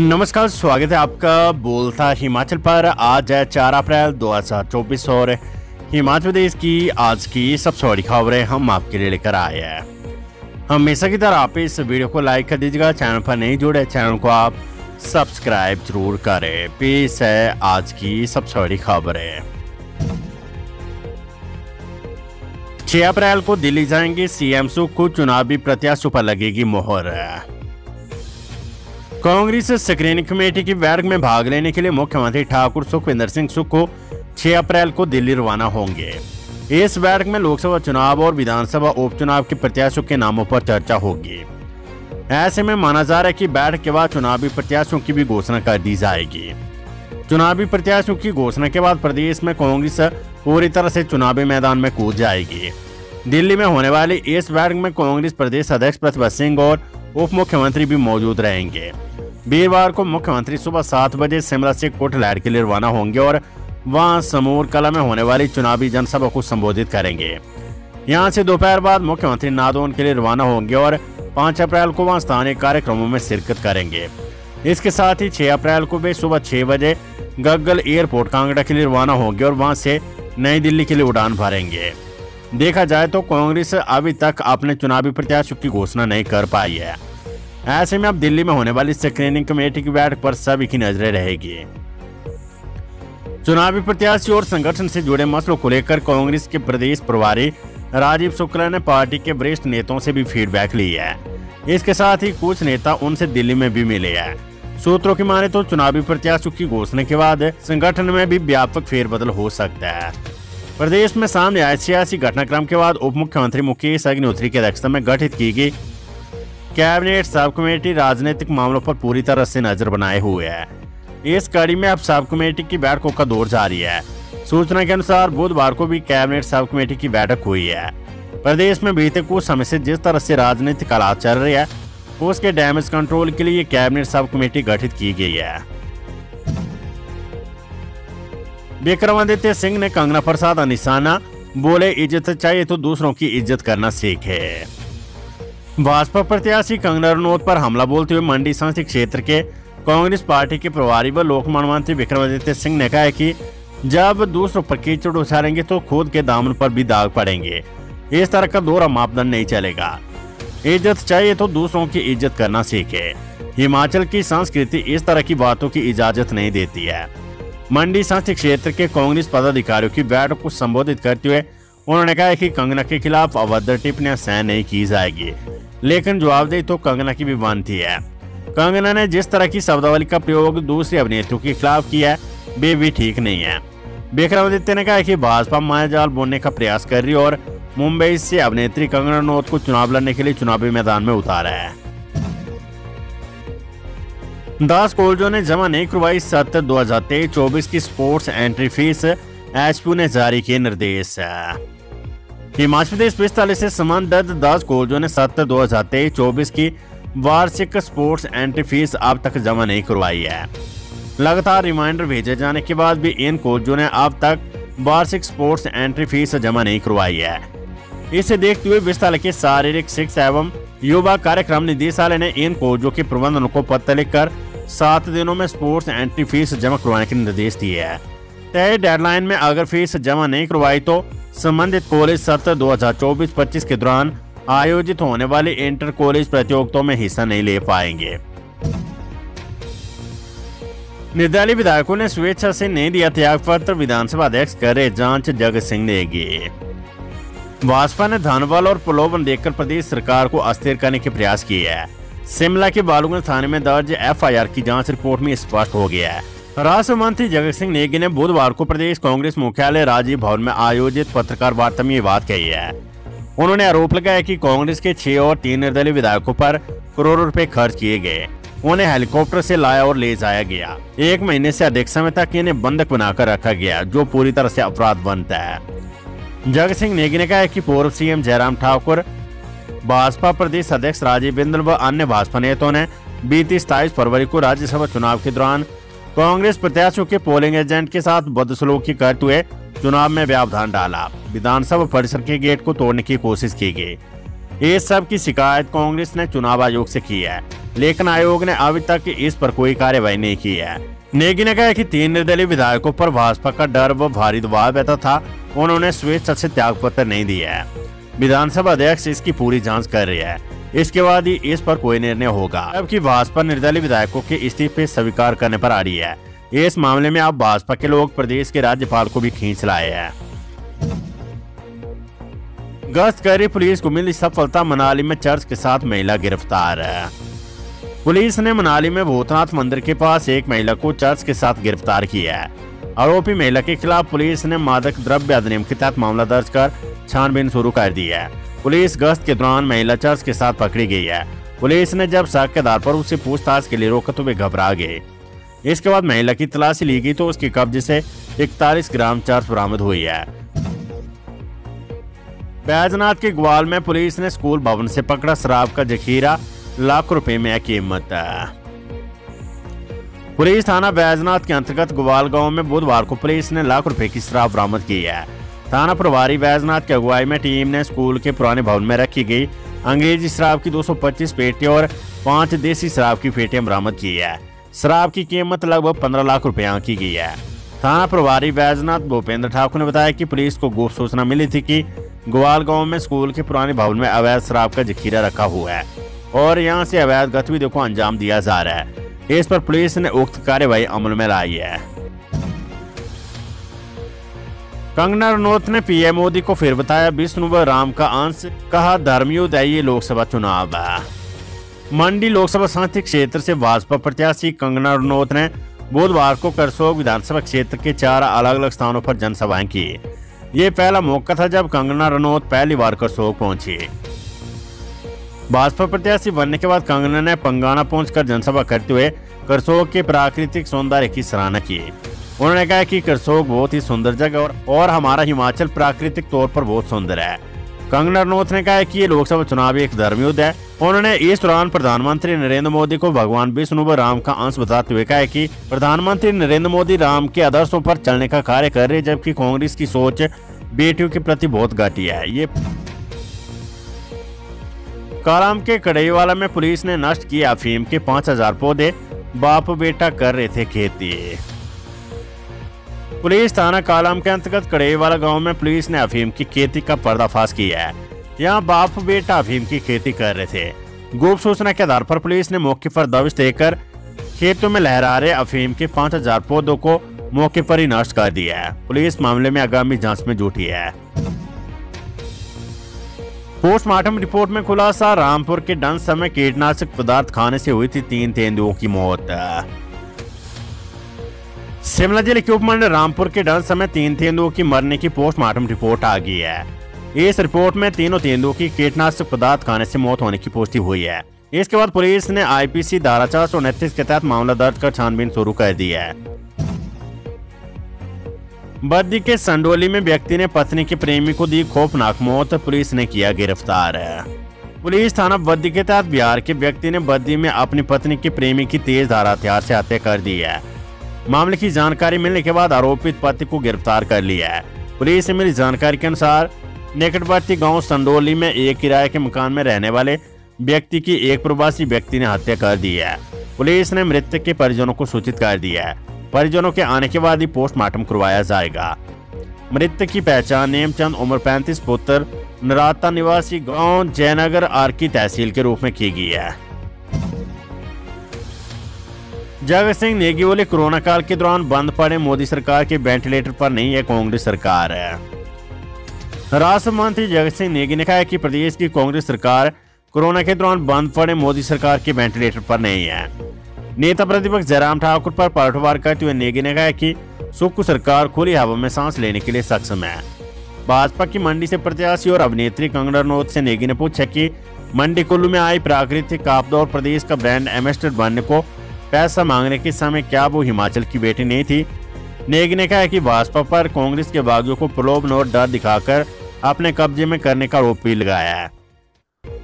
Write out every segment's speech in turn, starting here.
नमस्कार, स्वागत है आपका बोलता हिमाचल पर। आज है 4 अप्रैल 2024 और हिमाचल प्रदेश की आज की सबसे बड़ी खबरें हम आपके लिए लेकर आए हैं। हमेशा की तरह आप इस वीडियो को लाइक कर दीजिएगा। चैनल पर नहीं जुड़े चैनल को आप सब्सक्राइब जरूर करें। पेश है आज की सबसे बड़ी खबरें। 6 अप्रैल को दिल्ली जाएंगे सीएम सुख को, चुनावी प्रत्याशियों पर लगेगी मोहर। कांग्रेस स्क्रीनिंग कमेटी की बैठक में भाग लेने के लिए मुख्यमंत्री ठाकुर सुखविंदर सिंह सुक्खू को 6 अप्रैल को दिल्ली रवाना होंगे। इस बैठक में लोकसभा चुनाव और विधानसभा उपचुनाव के प्रत्याशियों के नामों पर चर्चा होगी। ऐसे में माना जा रहा है कि बैठक के बाद चुनावी प्रत्याशियों की भी घोषणा कर दी जाएगी। चुनावी प्रत्याशियों की घोषणा के बाद प्रदेश में कांग्रेस पूरी तरह से चुनावी मैदान में कूद जाएगी। दिल्ली में होने वाली इस बैठक में कांग्रेस प्रदेश अध्यक्ष प्रतिभा सिंह और उप मुख्यमंत्री भी मौजूद रहेंगे। वीरवार को मुख्यमंत्री सुबह 7 बजे शिमला से कोटलैड के लिए रवाना होंगे और वहां समूर कला में होने वाली चुनावी जनसभा को संबोधित करेंगे। यहां से दोपहर बाद मुख्यमंत्री नादौन के लिए रवाना होंगे और 5 अप्रैल को वहां स्थानीय कार्यक्रमों में शिरकत करेंगे। इसके साथ ही 6 अप्रैल को वे सुबह 6 बजे गग्गल एयरपोर्ट कांगड़ा के लिए रवाना होंगे और वहां से नई दिल्ली के लिए उड़ान भरेंगे। देखा जाए तो कांग्रेस अभी तक अपने चुनावी प्रत्याशियों की घोषणा नहीं कर पाई है। ऐसे में अब दिल्ली में होने वाली स्क्रीनिंग कमेटी की बैठक पर सभी की नजरें रहेगी। चुनावी प्रत्याशी और संगठन से जुड़े मसलों को लेकर कांग्रेस के प्रदेश प्रभारी राजीव शुक्ला ने पार्टी के वरिष्ठ नेताओं से भी फीडबैक ली है। इसके साथ ही कुछ नेता उनसे दिल्ली में भी मिले हैं। सूत्रों की माने तो चुनावी प्रत्याशियों की घोषणा के बाद संगठन में भी व्यापक फेरबदल हो सकता है। प्रदेश में सामने आए सियासी घटनाक्रम के बाद उप मुख्यमंत्री मुकेश अग्निहोत्री की अध्यक्षता में गठित की गई कैबिनेट सब कमेटी राजनीतिक मामलों पर पूरी तरह से नजर बनाए हुए है। इस कड़ी में अब सब कमेटी की बैठकों का दौर जारी है। सूचना के अनुसार बुधवार को भी कैबिनेट सब कमेटी की बैठक हुई है। प्रदेश में बीते कुछ समय से जिस तरह से राजनीतिक हालात चल रहे हैं उसके डैमेज कंट्रोल के लिए कैबिनेट सब कमेटी गठित की गई है। विक्रमादित्य सिंह ने कंगना प्रसाद का निशाना, बोले इज्जत चाहिए तो दूसरों की इज्जत करना सीखे। भाजपा प्रत्याशी कंगना रनौत पर हमला बोलते हुए मंडी संसदीय क्षेत्र के कांग्रेस पार्टी के प्रभारी व लोकमान्य मंत्री विक्रमादित्य सिंह ने कहा है कि जब दूसरों पर कीचड़ उछालेंगे तो खुद के दामन पर भी दाग पड़ेंगे। इस तरह का दोहरा मापदंड नहीं चलेगा। इज्जत चाहिए तो दूसरों की इज्जत करना सीखे। हिमाचल की संस्कृति इस तरह की बातों की इजाजत नहीं देती है। मंडी संसदीय क्षेत्र के कांग्रेस पदाधिकारियों की बैठक को संबोधित करते हुए उन्होंने कहा कि कंगना के खिलाफ अभद्र टिप्पणियां सहन नहीं की जाएगी, लेकिन जवाबदेही तो कंगना की भी बनती है। कंगना ने जिस तरह की शब्दावली का प्रयोग दूसरे अभिनेत्रियों के खिलाफ किया है वे भी ठीक नहीं है। विक्रमादित्य ने कहा कि भाजपा मायाजाल बोलने का प्रयास कर रही है और मुंबई से अभिनेत्री कंगना रनौत को चुनाव लड़ने के लिए चुनावी मैदान में उतारा है। 10 कॉलेजों ने जमा नहीं करवाई सत्र 2023-24 की स्पोर्ट्स एंट्री फीस, एचपीयू ने जारी किए निर्देश। हिमाचल प्रदेश पुलिस से संबंधित 10 कॉलेजों ने सत्र 2023-24 की वार्षिक स्पोर्ट्स एंट्री फीस अब तक जमा नहीं करवाई है। लगातार रिमाइंडर भेजे जाने के बाद भी इन कॉलेजों ने अब तक वार्षिक स्पोर्ट्स एंट्री फीस जमा नहीं करवाई है। इसे देखते हुए विस्तार के शारीरिक शिक्षा एवं युवा कार्यक्रम निदेशालय ने इन कॉलेजों के प्रबंधन को पत्र लिखकर 7 दिनों में स्पोर्ट्स एंट्री फीस जमा करवाने के निर्देश दिए हैं। तय डेडलाइन में अगर फीस जमा नहीं करवाई तो संबंधित कॉलेज सत्र 2024-25 के दौरान आयोजित होने वाली इंटर कॉलेज प्रतियोगिताओं में हिस्सा नहीं ले पाएंगे। निर्दलीय विधायकों ने स्वेच्छा से नहीं दिया त्याग पत्र, विधानसभा अध्यक्ष करे जांच, जगत सिंह नेगी। भाजपा ने धनवाल और प्रलोभन देकर प्रदेश सरकार को अस्थिर करने के प्रयास किए हैं। शिमला के बालूगंज थाने में दर्ज एफआईआर की जांच रिपोर्ट में स्पष्ट हो गया है। राष्ट्र मंत्री जगत सिंह नेगी ने बुधवार को प्रदेश कांग्रेस मुख्यालय राजीव भवन में आयोजित पत्रकार वार्ता में ये बात कही है। उन्होंने आरोप लगाया कि कांग्रेस के 6 और 3 निर्दलीय विधायकों पर करोड़ों रुपए खर्च किए गए। उन्हें हेलीकॉप्टर से लाया और ले जाया गया। 1 महीने से अधिक समय तक इन्हें बंधक बनाकर रखा गया, जो पूरी तरह से अपराध बनता है। जगत सिंह नेगी ने कहा कि पूर्व सीएम जयराम ठाकुर, भाजपा प्रदेश अध्यक्ष राजीव बिंदल व अन्य भाजपा नेताओं ने बीती 27 फरवरी को राज्यसभा चुनाव के दौरान कांग्रेस प्रत्याशियों के पोलिंग एजेंट के साथ बदसलूकी करते हुए चुनाव में व्यवधान डाला। विधानसभा परिसर के गेट को तोड़ने की कोशिश की गई। इस सब की शिकायत कांग्रेस ने चुनाव आयोग से की है, लेकिन आयोग ने अभी तक इस पर कोई कार्रवाई नहीं की है। नेगी ने कहा कि 3 निर्दलीय विधायकों पर भाजपा का डर व भारी दबाव रहता था, उन्होंने स्वेच्छा से त्यागपत्र नहीं दिया है। विधानसभा अध्यक्ष इसकी पूरी जांच कर रही है, इसके बाद ही इस पर कोई निर्णय होगा। जबकि भाजपा निर्दलीय विधायकों के इस्तीफे स्वीकार करने पर आ रही है। इस मामले में अब भाजपा के लोग प्रदेश के राज्यपाल को भी खींच लाए हैं। गश्त कर रही पुलिस को मिली सफलता, मनाली में चर्च के साथ महिला गिरफ्तार है। पुलिस ने मनाली में भूतनाथ मंदिर के पास एक महिला को चर्च के साथ गिरफ्तार किया है। आरोपी महिला के खिलाफ पुलिस ने मादक द्रव्य अधिनियम के तहत मामला दर्ज कर छानबीन शुरू कर दी है। पुलिस गश्त के दौरान महिला चर्च के साथ पकड़ी गई है। पुलिस ने जब शक के आधार पर उसे पूछताछ के लिए रोका तो वे घबरा गए। इसके बाद महिला की तलाशी ली गई तो उसके कब्जे से 41 ग्राम चर्च बरामद हुई है। बैजनाथ के ग्वाल में पुलिस ने स्कूल भवन से पकड़ा शराब का जखीरा, लाख रुपए में कीमत। पुलिस थाना बैजनाथ के अंतर्गत ग्वाल गांव में बुधवार को पुलिस ने लाख रुपए की शराब बरामद की है। थाना प्रभारी बैजनाथ की अगुवाई में टीम ने स्कूल के पुराने भवन में रखी गई अंग्रेजी शराब की 225 पेटी और 5 देसी शराब की पेटियां बरामद की है। शराब की कीमत लगभग 15 लाख रुपए आंकी गई है। थाना प्रभारी बैजनाथ भूपेंद्र ठाकुर ने बताया कि पुलिस को गुप्त सूचना मिली थी कि ग्वाल गांव में स्कूल के पुराने भवन में अवैध शराब का जखीरा रखा हुआ है और यहां से अवैध गतिविधियों को अंजाम दिया जा रहा है। इस पर पुलिस ने उक्त कार्यवाही अमल में लाई है। कंगना रनौत ने पीएम मोदी को फिर बताया विष्णु व राम का अंश, कहा धर्मयुद्ध है ये लोकसभा चुनाव है। मंडी लोकसभा संसदीय क्षेत्र से भाजपा प्रत्याशी कंगना रनौत ने बुधवार को करसोग विधानसभा क्षेत्र के 4 अलग अलग स्थानों पर जनसभाएं की। ये पहला मौका था जब कंगना रनौत पहली बार करसोग पहुंची। भाजपा प्रत्याशी बनने के बाद कंगना ने पंगाना पहुंचकर जनसभा करते हुए करसोग के प्राकृतिक सौंदर्य की सराहना की। उन्होंने कहा कि करसोग बहुत ही सुंदर जगह और हमारा हिमाचल प्राकृतिक तौर पर बहुत सुंदर है। कंगना रनौत ने कहा कि ये लोकसभा चुनाव एक धर्मयुद्ध है। उन्होंने इस दौरान प्रधानमंत्री नरेंद्र मोदी को भगवान विष्णु व राम का अंश बताते हुए कहा कि प्रधानमंत्री नरेंद्र मोदी राम के आदर्शों पर चलने का कार्य कर रहे, जबकि कांग्रेस की सोच बेटियों के प्रति बहुत घटिया है। ये कालाम के कड़ईवाला में पुलिस ने नष्ट किए अफीम के 5000 पौधे, बाप बेटा कर रहे थे खेती। पुलिस थाना कालाम के अंतर्गत कड़ईवाला गांव में पुलिस ने अफीम की खेती का पर्दाफाश किया है। यहां बाप बेटा अफीम की खेती कर रहे थे। गुप्त सूचना के आधार पर पुलिस ने मौके पर दबिश देकर खेतों में लहरा रहे अफीम के 5000 पौधों को मौके पर ही नष्ट कर दिया है। पुलिस मामले में आगामी जांच में जुटी है। पोस्टमार्टम रिपोर्ट में खुलासा, रामपुर के डंस में कीटनाशक पदार्थ खाने से हुई थी 3 तेंदुओं की मौत। शिमला जिले के उपमंडल रामपुर के डंस में 3 तेंदुओं की मरने की पोस्टमार्टम रिपोर्ट आ गई है। इस रिपोर्ट में तीनों तेंदुओं की कीटनाशक पदार्थ खाने से मौत होने की पुष्टि हुई है। इसके बाद पुलिस ने आईपीसी धारा 429 के तहत मामला दर्ज कर छानबीन शुरू कर दी है। बद्दी के संडोली में व्यक्ति ने पत्नी के प्रेमी को दी खौफनाक मौत, पुलिस ने किया गिरफ्तार। पुलिस थाना बद्दी के तहत बिहार के व्यक्ति ने बद्दी में अपनी पत्नी के प्रेमी की तेज धार हथियार से हत्या कर दी है। मामले की जानकारी मिलने के बाद आरोपित पति को गिरफ्तार कर लिया है। पुलिस से मिली जानकारी के अनुसार निकटवर्ती गांव संडोली में एक किराए के मकान में रहने वाले व्यक्ति की एक प्रवासी व्यक्ति ने हत्या कर दी है। पुलिस ने मृतक के परिजनों को सूचित कर दिया है। परिजनों के आने के बाद ही पोस्टमार्टम करवाया जाएगा। मृतक की पहचान नेमचंद उम्र 35 पुत्र नराता निवासी गांव जयनगर आरकी तहसील के रूप में की गई है। जगत सिंह नेगी बोले कोरोना काल के दौरान बंद पड़े मोदी सरकार के वेंटिलेटर पर नहीं है कांग्रेस सरकार है। राष्ट्र मंत्री जगत सिंह नेगी ने कहा कि प्रदेश की कांग्रेस सरकार कोरोना के दौरान बंद पड़े मोदी सरकार के वेंटिलेटर पर नहीं है। नेता प्रतिपक्ष जयराम ठाकुर पर पलटवार करते हुए नेगी ने कहा कि सुक्खू सरकार खुली हवा में सांस लेने के लिए सक्षम है। भाजपा की मंडी से प्रत्याशी और अभिनेत्री कंगना रनौत से नेगी ने पूछा कि मंडी कुल्लू में आई प्राकृतिक आपदा और प्रदेश का ब्रांड एम्बेसडर बनने को पैसा मांगने के समय क्या वो हिमाचल की बेटी नहीं थी। नेगी ने कहा कि भाजपा पर कांग्रेस के बागियों को प्रलोभन और डर दिखाकर अपने कब्जे में करने का आरोप भी लगाया है।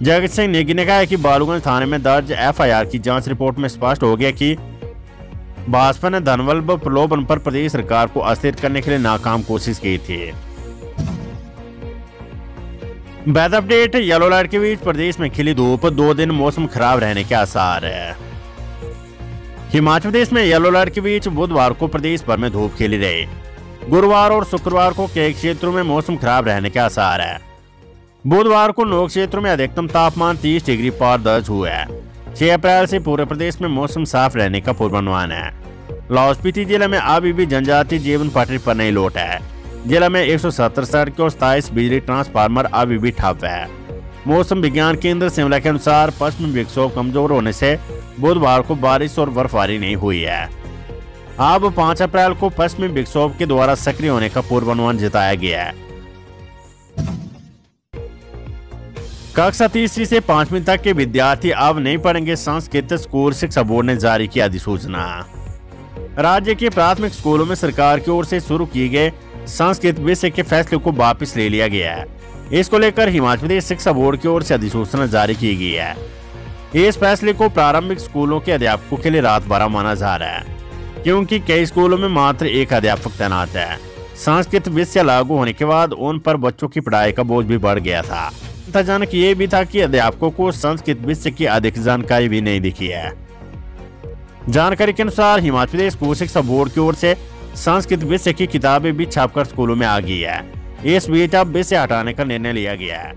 जगत सिंह नेगी ने कहा कि बालूगंज थाने में दर्ज एफआईआर की जांच रिपोर्ट में स्पष्ट हो गया कि भाजपा ने धनबल व प्रलोभन पर प्रदेश सरकार को अस्थिर करने के लिए नाकाम कोशिश की थी। Weather update. येलो अलर्ट के बीच प्रदेश में खिली धूप, 2 दिन मौसम खराब रहने के आसार है। हिमाचल प्रदेश में येलो अलर्ट के बीच बुधवार को प्रदेश भर में धूप खिली रही। गुरुवार और शुक्रवार को कई क्षेत्रों में मौसम खराब रहने के आसार है। बुधवार को 9 क्षेत्रों में अधिकतम तापमान 30 डिग्री पार दर्ज हुआ है। 6 अप्रैल से पूरे प्रदेश में मौसम साफ रहने का पूर्वानुमान है। लाहौल स्पीति जिले में अभी भी जनजातीय जीवन पटरी पर नहीं लौटा है। जिला में 170 सड़कें और 27 बिजली ट्रांसफार्मर अभी भी ठप है। मौसम विज्ञान केंद्र शिमला के अनुसार पश्चिमी विक्षोभ कमजोर होने से बुधवार को बारिश और बर्फबारी नहीं हुई है। अब 5 अप्रैल को पश्चिमी विक्षोभ के द्वारा सक्रिय होने का पूर्वानुमान जताया गया है। कक्षा 3वीं से 5वीं तक के विद्यार्थी अब नहीं पढ़ेंगे संस्कृत, स्कूल शिक्षा बोर्ड ने जारी की अधिसूचना। राज्य के प्राथमिक स्कूलों में सरकार की ओर से शुरू किए गए संस्कृत विषय के फैसले को वापस ले लिया गया है। इसको लेकर हिमाचल प्रदेश शिक्षा बोर्ड की ओर से अधिसूचना जारी की गई है। इस फैसले को प्रारंभिक स्कूलों के अध्यापकों के लिए राहत भरा माना जा रहा है, क्योंकि कई स्कूलों में मात्र एक अध्यापक तैनात है। संस्कृत विषय लागू होने के बाद उन पर बच्चों की पढ़ाई का बोझ भी बढ़ गया था। चिंताजनक ये भी था कि अध्यापकों को संस्कृत विषय की अधिक जानकारी भी नहीं दिखी है। जानकारी के अनुसार हिमाचल प्रदेश स्कूल शिक्षा बोर्ड की ओर से संस्कृत विषय की किताबें भी छापकर स्कूलों में आ गई है। इस बीच अब विषय हटाने का निर्णय लिया गया है।